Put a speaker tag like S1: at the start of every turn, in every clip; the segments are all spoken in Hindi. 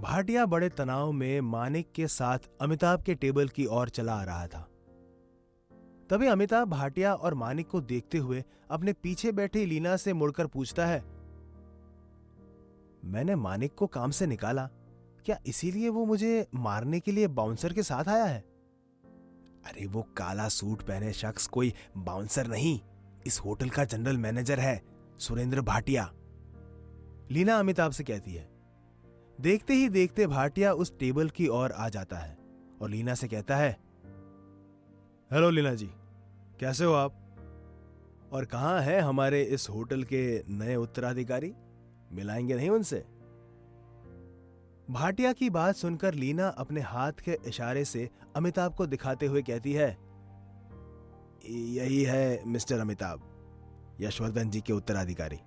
S1: भाटिया बड़े तनाव में मानिक के साथ अमिताभ के टेबल की ओर चला आ रहा था। तभी अमिताभ भाटिया और मानिक को देखते हुए अपने पीछे बैठी लीना से मुड़कर पूछता है, मैंने मानिक को काम से निकाला, क्या इसीलिए वो मुझे मारने के लिए बाउंसर के साथ आया है? अरे वो काला सूट पहने शख्स कोई बाउंसर नहीं, इस होटल का जनरल मैनेजर है, सुरेंद्र भाटिया। लीना अमिताभ से कहती है। देखते ही देखते भाटिया उस टेबल की ओर आ जाता है और लीना से कहता है, हेलो लीना जी, कैसे हो आप? और कहां है हमारे इस होटल के नए उत्तराधिकारी? मिलाएंगे नहीं उनसे? भाटिया की बात सुनकर लीना अपने हाथ के इशारे से अमिताभ को दिखाते हुए कहती है, यही है मिस्टर अमिताभ, यशवर्धन जी के उत्तराधिकारी।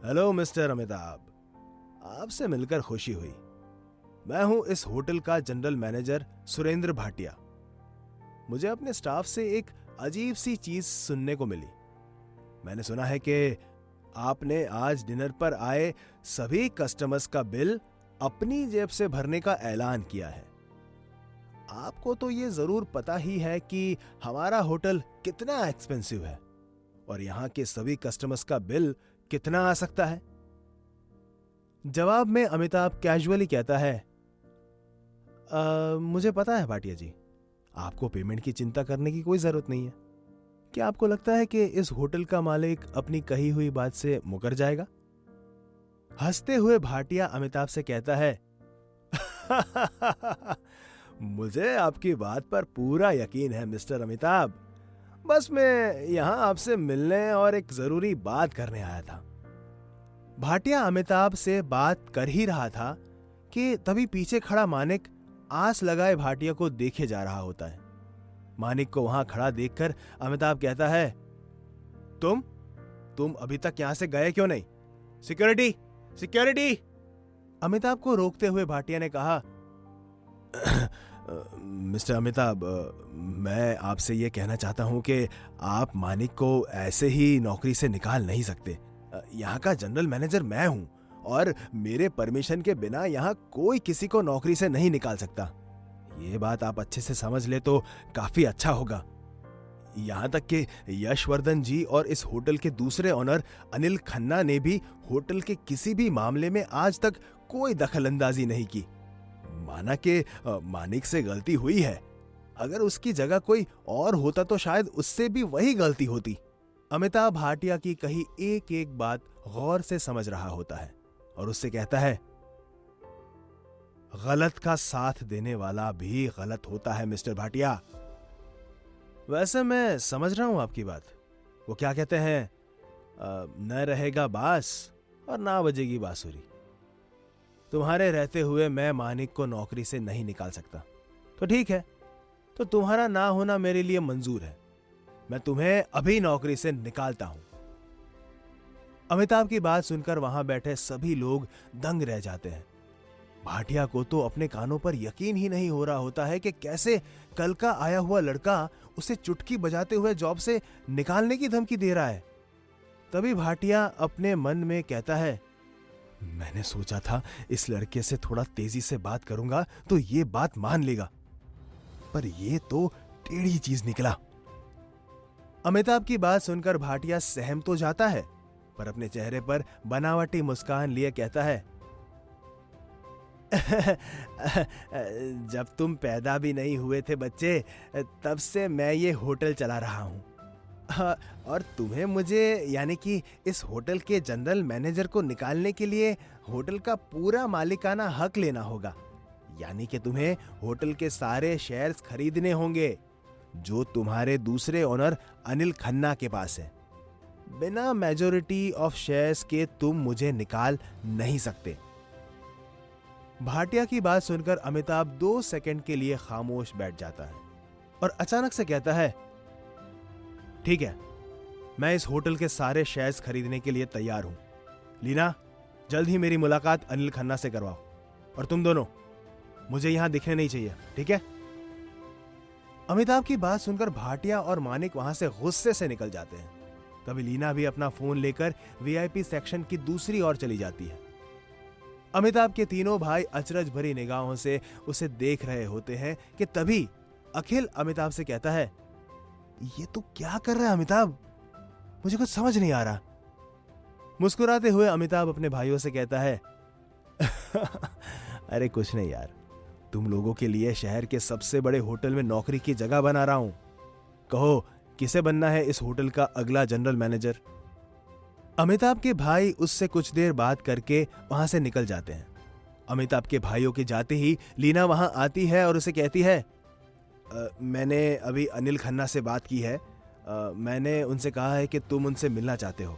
S1: हेलो मिस्टर अमिताभ, आपसे मिलकर खुशी हुई। मैं हूं इस होटल का जनरल मैनेजर सुरेंद्र भाटिया। मुझे अपने स्टाफ से एक अजीब सी चीज सुनने को मिली। मैंने सुना है कि आपने आज डिनर पर आए सभी कस्टमर्स का बिल अपनी जेब से भरने का ऐलान किया है। आपको तो ये जरूर पता ही है कि हमारा होटल कितना एक्सपेंसिव है और यहां के सभी कस्टमर्स का बिल कितना आ सकता है। जवाब में अमिताभ कैजुअली कहता है, मुझे पता है भाटिया जी, आपको पेमेंट की चिंता करने की कोई जरूरत नहीं है। क्या आपको लगता है कि इस होटल का मालिक अपनी कही हुई बात से मुकर जाएगा? हंसते हुए भाटिया अमिताभ से कहता है, मुझे आपकी बात पर पूरा यकीन है मिस्टर अमिताभ। बस मैं यहां आपसे मिलने और एक जरूरी बात करने आया था। भाटिया अमिताभ से बात कर ही रहा था कि तभी पीछे खड़ा मानिक आस लगाए भाटिया को देखे जा रहा होता है। मानिक को वहां खड़ा देखकर अमिताभ कहता है, तुम अभी तक यहां से गए क्यों नहीं? Security, security! अमिताभ को रोकते हुए भाटिया ने कहा, मिस्टर अमिताभ, मैं आपसे यह कहना चाहता हूं कि आप मानिक को ऐसे ही नौकरी से निकाल नहीं सकते। यहां का जनरल मैनेजर मैं हूं और मेरे परमिशन के बिना यहां कोई किसी को नौकरी से नहीं निकाल सकता। ये बात आप अच्छे से समझ ले तो काफी अच्छा होगा। यहां तक कि यशवर्धन जी और इस होटल के दूसरे ऑनर अनिल खन्ना ने भी होटल के किसी भी मामले में आज तक कोई दखलंदाजी नहीं की। माना कि मानिक से गलती हुई है, अगर उसकी जगह कोई और होता तो शायद उससे भी वही गलती होती। अमिताभ भाटिया की कही एक एक बात गौर से समझ रहा होता है और उससे कहता है, गलत का साथ देने वाला भी गलत होता है मिस्टर भाटिया। वैसे मैं समझ रहा हूं आपकी बात। वो क्या कहते हैं, न रहेगा बांस और ना बजेगी बांसुरी। तुम्हारे रहते हुए मैं मानिक को नौकरी से नहीं निकाल सकता। तो ठीक है, तो तुम्हारा ना होना मेरे लिए मंजूर है। मैं तुम्हें अभी नौकरी से निकालता हूं। अमिताभ की बात सुनकर वहां बैठे सभी लोग दंग रह जाते हैं। भाटिया को तो अपने कानों पर यकीन ही नहीं हो रहा होता है कि कैसे कल का आया हुआ लड़का उसे चुटकी बजाते हुए जॉब से निकालने की धमकी दे रहा है। तभी भाटिया अपने मन में कहता है, मैंने सोचा था इस लड़के से थोड़ा तेजी से बात करूंगा तो ये बात मान लेगा, पर ये तो टेढ़ी चीज निकला। अमिताभ की बात सुनकर भाटिया सहम तो जाता है, पर अपने चेहरे पर बनावटी मुस्कान लिए कहता है, जब तुम पैदा भी नहीं हुए थे बच्चे, तब से मैं ये होटल चला रहा हूं और तुम्हें मुझे यानी कि इस होटल के जनरल मैनेजर को निकालने के लिए होटल का पूरा मालिकाना हक लेना होगा। यानी कि तुम्हें होटल के सारे शेयर्स खरीदने होंगे जो तुम्हारे दूसरे ओनर अनिल खन्ना के पास है। बिना मेजॉरिटी ऑफ शेयर्स के तुम मुझे निकाल नहीं सकते। भाटिया की बात सुनकर अमिताभ 2 सेकंड के लिए खामोश बैठ जाता है और अचानक से कहता है, ठीक है, मैं इस होटल के सारे शेयर्स खरीदने के लिए तैयार हूं। लीना, जल्द ही मेरी मुलाकात अनिल खन्ना से करवाओ और तुम दोनों मुझे यहां दिखने नहीं चाहिए, ठीक है? अमिताभ की बात सुनकर भाटिया और मानिक वहां से गुस्से से निकल जाते हैं। तभी लीना भी अपना फोन लेकर वीआईपी सेक्शन की दूसरी ओर चली जाती है। अमिताभ के तीनों भाई अचरज भरी निगाहों से उसे देख रहे होते हैं कि तभी अखिल अमिताभ से कहता है, ये तू क्या कर रहा है अमिताभ? मुझे कुछ समझ नहीं आ रहा। मुस्कुराते हुए अमिताभ अपने भाइयों से कहता है, अरे कुछ नहीं यार, तुम लोगों के लिए शहर के सबसे बड़े होटल में नौकरी की जगह बना रहा हूं। कहो किसे बनना है इस होटल का अगला जनरल मैनेजर? अमिताभ के भाई उससे कुछ देर बात करके वहां से निकल जाते हैं। अमिताभ के भाइयों के जाते ही लीना वहां आती है और उसे कहती है, मैंने अभी अनिल खन्ना से बात की है। मैंने उनसे कहा है कि तुम उनसे मिलना चाहते हो,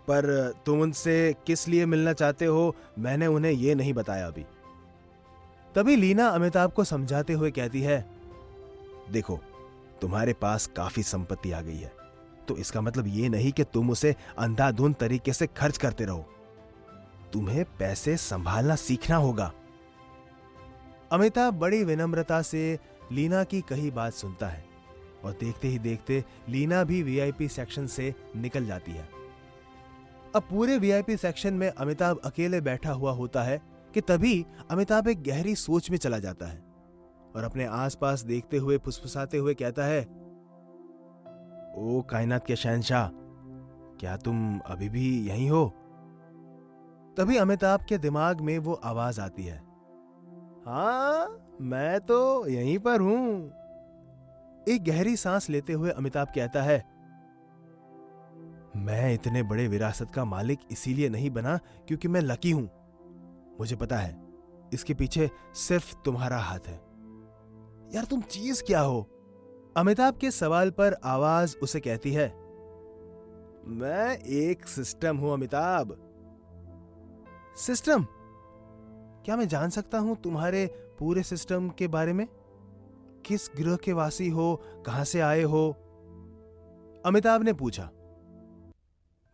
S1: पर तुम उनसे किस लिए मिलना चाहते हो मैंने उन्हें यह नहीं बताया अभी। तभी लीना अमिताभ को समझाते हुए कहती है, देखो तुम्हारे पास काफी संपत्ति आ गई है, तो इसका मतलब ये नहीं कि तुम उसे अंधाधुंध तरीके से खर्च करते रहो। तुम्हें पैसे संभालना सीखना होगा। अमिताभ बड़ी विनम्रता से लीना की कही बात सुनता है और देखते ही देखते लीना भी वीआईपी सेक्शन से निकल जाती है। अब पूरे वीआईपी सेक्शन में अमिताभ अकेले बैठा हुआ होता है कि तभी अमिताभ एक गहरी सोच में चला जाता है और अपने आसपास देखते हुए फुसफुसाते हुए कहता है, ओ कायनात के शहंशाह, क्या तुम अभी भी यहीं हो? तभी अमिताभ के दिमाग में वो आवाज आती है, हाँ मैं तो यहीं पर हूं। एक गहरी सांस लेते हुए अमिताभ कहता है, मैं इतने बड़े विरासत का मालिक इसीलिए नहीं बना क्योंकि मैं लकी हूं। मुझे पता है इसके पीछे सिर्फ तुम्हारा हाथ है। यार तुम चीज क्या हो? अमिताभ के सवाल पर आवाज उसे कहती है, मैं एक सिस्टम हूं अमिताभ। सिस्टम? क्या मैं जान सकता हूं तुम्हारे पूरे सिस्टम के बारे में? किस ग्रह के वासी हो, कहां से आए हो? अमिताभ ने पूछा।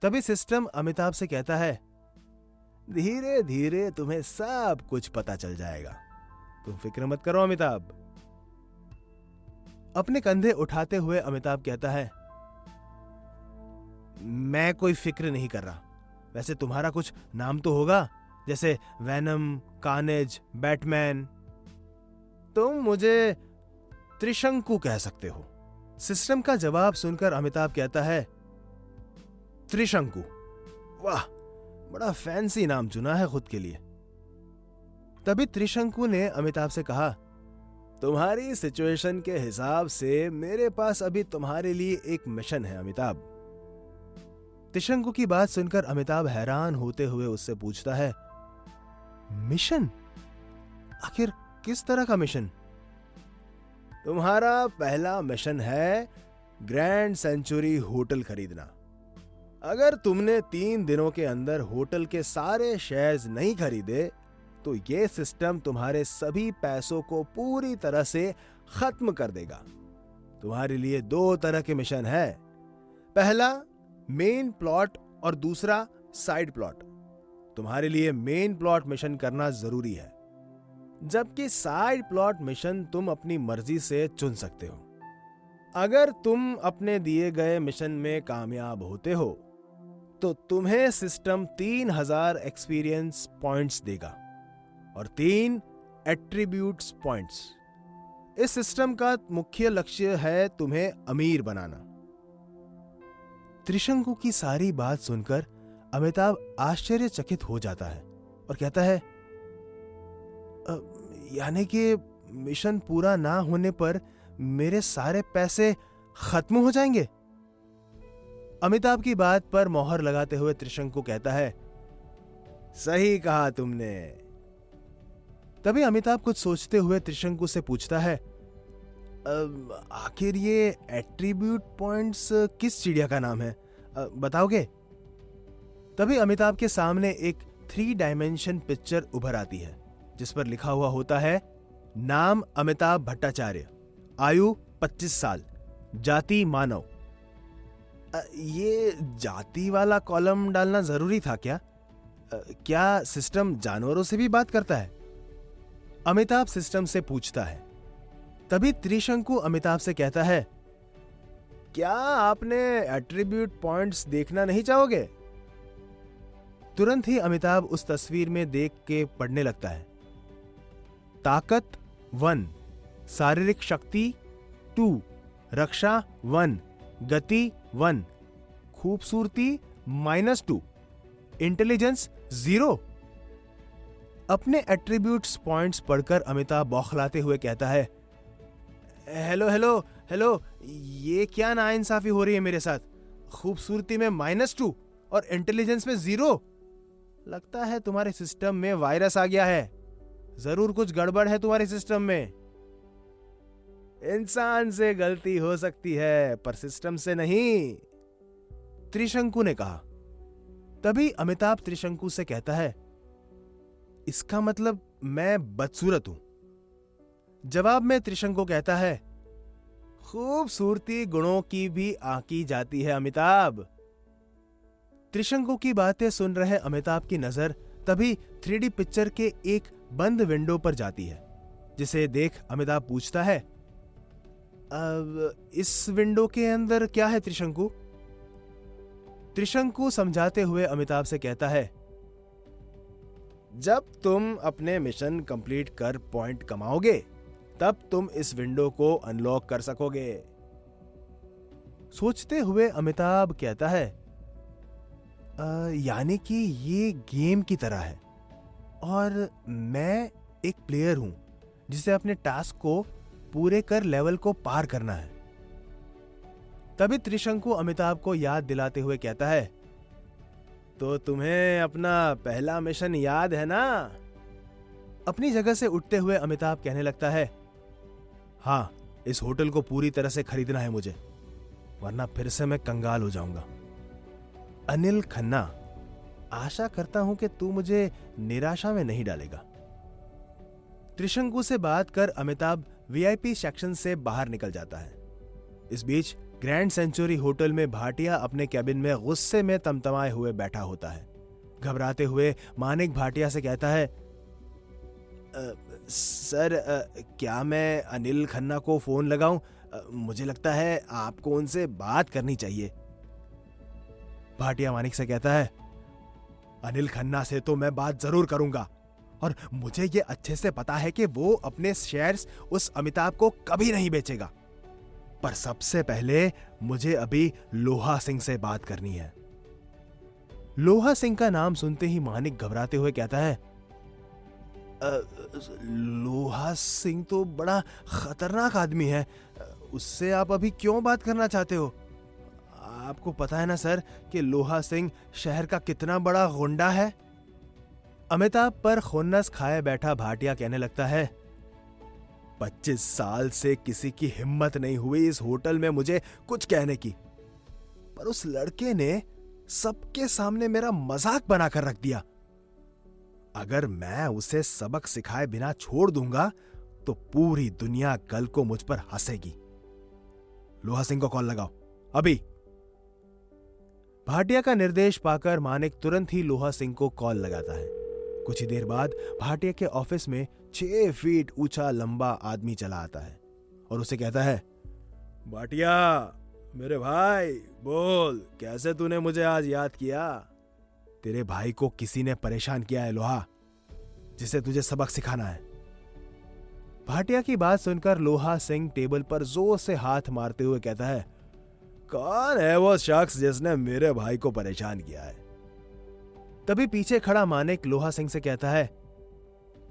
S1: तभी सिस्टम अमिताभ से कहता है, धीरे धीरे तुम्हें सब कुछ पता चल जाएगा, तुम फिक्र मत करो अमिताभ। अपने कंधे उठाते हुए अमिताभ कहता है, मैं कोई फिक्र नहीं कर रहा। वैसे तुम्हारा कुछ नाम तो होगा, जैसे वैनम, कार्नेज, बैटमैन। तुम मुझे त्रिशंकु कह सकते हो। सिस्टम का जवाब सुनकर अमिताभ कहता है, त्रिशंकु? वाह, बड़ा फैंसी नाम चुना है खुद के लिए। तभी त्रिशंकु ने अमिताभ से कहा, तुम्हारी सिचुएशन के हिसाब से मेरे पास अभी तुम्हारे लिए एक मिशन है अमिताभ। त्रिशंकु की बात सुनकर अमिताभ हैरान होते हुए उससे पूछता है, मिशन? आखिर किस तरह का मिशन? तुम्हारा पहला मिशन है ग्रैंड सेंचुरी होटल खरीदना। अगर तुमने 3 दिनों के अंदर होटल के सारे शेयर्स नहीं खरीदे तो यह सिस्टम तुम्हारे सभी पैसों को पूरी तरह से खत्म कर देगा। तुम्हारे लिए 2 तरह के मिशन है, पहला मेन प्लॉट और दूसरा साइड प्लॉट। तुम्हारे लिए मेन प्लॉट मिशन करना जरूरी है, जबकि साइड प्लॉट मिशन तुम अपनी मर्जी से चुन सकते हो। अगर तुम अपने दिए गए मिशन में कामयाब होते हो तो तुम्हें सिस्टम 3000 एक्सपीरियंस पॉइंट्स देगा और 3 एट्रीब्यूट्स पॉइंट्स। इस सिस्टम का मुख्य लक्ष्य है तुम्हें अमीर बनाना। त्रिशंकु की सारी बात सुनकर अमिताभ आश्चर्यचकित हो जाता है और कहता है, यानी कि मिशन पूरा ना होने पर मेरे सारे पैसे खत्म हो जाएंगे? अमिताभ की बात पर मोहर लगाते हुए त्रिशंकु कहता है, सही कहा तुमने। तभी अमिताभ कुछ सोचते हुए त्रिशंकु से पूछता है, आखिर ये एट्रीब्यूट पॉइंट्स किस चिड़िया का नाम है, बताओगे? तभी अमिताभ के सामने एक 3 डायमेंशन पिक्चर उभर आती है जिस पर लिखा हुआ होता है, नाम अमिताभ भट्टाचार्य, आयु 25 साल, जाति मानव। ये जाति वाला कॉलम डालना जरूरी था क्या? क्या सिस्टम जानवरों से भी बात करता है? अमिताभ सिस्टम से पूछता है। तभी त्रिशंकु अमिताभ से कहता है, क्या आपने एट्रीब्यूट पॉइंट्स देखना नहीं चाहोगे? तुरंत ही अमिताभ उस तस्वीर में देख के पढ़ने लगता है। ताकत 1, शारीरिक शक्ति 2, रक्षा 1, गति 1, खूबसूरती -2, इंटेलिजेंस 0। अपने एट्रीब्यूट्स पॉइंट्स पढ़कर अमिताभ बौखलाते हुए कहता है, हेलो हेलो हेलो, ये क्या नाइंसाफी हो रही है मेरे साथ? खूबसूरती में -2 और इंटेलिजेंस में 0। लगता है तुम्हारे सिस्टम में वायरस आ गया है। जरूर कुछ गड़बड़ है तुम्हारे सिस्टम में। इंसान से गलती हो सकती है पर सिस्टम से नहीं, त्रिशंकु ने कहा। तभी अमिताभ त्रिशंकु से कहता है, इसका मतलब मैं बदसूरत हूं। जवाब में त्रिशंकु कहता है, खूबसूरती गुणों की भी आंकी जाती है अमिताभ। त्रिशंकु की बातें सुन रहे अमिताभ की नजर तभी 3D पिक्चर के एक बंद विंडो पर जाती है, जिसे देख अमिताभ पूछता है, अब इस विंडो के अंदर क्या है त्रिशंकु? त्रिशंकु समझाते हुए अमिताभ से कहता है, जब तुम अपने मिशन कंप्लीट कर पॉइंट कमाओगे तब तुम इस विंडो को अनलॉक कर सकोगे। सोचते हुए अमिताभ कहता है, यानी कि ये गेम की तरह है और मैं एक प्लेयर हूं जिसे अपने टास्क को पूरे कर लेवल को पार करना है। तभी त्रिशंकु अमिताभ को याद दिलाते हुए कहता है, तो तुम्हें अपना पहला मिशन याद है ना? अपनी जगह से उठते हुए अमिताभ कहने लगता है, हाँ, इस होटल को पूरी तरह से खरीदना है मुझे, वरना फिर से मैं कंगाल हो जाऊंगा। अनिल खन्ना, आशा करता हूं कि तू मुझे निराशा में नहीं डालेगा। त्रिशंकु से बात कर अमिताभ वीआईपी सेक्शन से बाहर निकल जाता है। इस बीच ग्रैंड सेंचुरी होटल में भाटिया अपने कैबिन में गुस्से में तमतमाए हुए बैठा होता है। घबराते हुए मानिक भाटिया से कहता है, सर, क्या मैं अनिल खन्ना को फोन लगाऊं? मुझे लगता है आपको उनसे बात करनी चाहिए। भाटिया मानिक से कहता है, अनिल खन्ना से तो मैं बात जरूर करूंगा और मुझे ये अच्छे से पता है कि वो अपने शेयर्स उस अमिताभ को कभी नहीं बेचेगा, पर सबसे पहले मुझे अभी लोहा सिंह से बात करनी है। लोहा सिंह का नाम सुनते ही मानिक घबराते हुए कहता है, लोहा सिंह तो बड़ा खतरनाक आदमी है, उससे आप अभी क्यों बात करना चाहते हो? आपको पता है ना सर कि लोहा सिंह शहर का कितना बड़ा गुंडा है। अमिताभ पर खुन्नस खाए बैठा भाटिया कहने लगता है, 25 साल से किसी की हिम्मत नहीं हुई इस होटल में मुझे कुछ कहने की, पर उस लड़के ने सबके सामने मेरा मजाक बनाकर रख दिया। अगर मैं उसे सबक सिखाए बिना छोड़ दूंगा तो पूरी दुनिया कल को मुझ पर हंसेगी। लोहा सिंह को कॉल लगाओ अभी। भाटिया का निर्देश पाकर मानिक तुरंत ही लोहा सिंह को कॉल लगाता है। कुछ ही देर बाद भाटिया के ऑफिस में 6 फीट ऊंचा लंबा आदमी चला आता है और उसे कहता है, भाटिया मेरे भाई, बोल कैसे तूने मुझे आज याद किया? तेरे भाई को किसी ने परेशान किया है लोहा, जिसे तुझे सबक सिखाना है। भाटिया की बात सुनकर लोहा सिंह टेबल पर जोर से हाथ मारते हुए कहता है, कौन है वो शख्स जिसने मेरे भाई को परेशान किया है? तभी पीछे खड़ा मानिक लोहा सिंह से कहता है,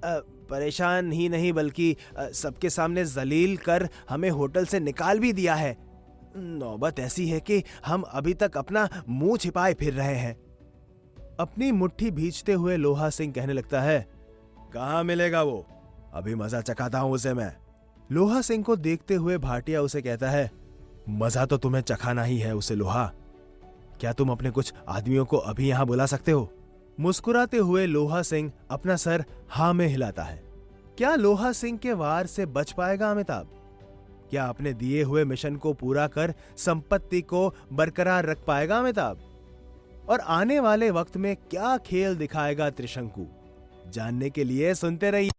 S1: परेशान ही नहीं बल्कि सबके सामने जलील कर हमें होटल से निकाल भी दिया है। नौबत ऐसी है कि हम अभी तक अपना मुंह छिपाए फिर रहे हैं। अपनी मुट्ठी भींचते हुए लोहा सिंह कहने लगता है, कहां मिलेगा वो? अभी मजा चखाता हूं उसे मैं। लोहा सिंह को देखते हुए भाटिया उसे कहता है, मजा तो तुम्हें चखाना ही है उसे लोहा। क्या तुम अपने कुछ आदमियों को अभी यहां बुला सकते हो? मुस्कुराते हुए लोहा सिंह अपना सर हां में हिलाता है। क्या लोहा सिंह के वार से बच पाएगा अमिताभ? क्या अपने दिए हुए मिशन को पूरा कर संपत्ति को बरकरार रख पाएगा अमिताभ? और आने वाले वक्त में क्या खेल दिखाएगा त्रिशंकु, जानने के लिए सुनते रहिए।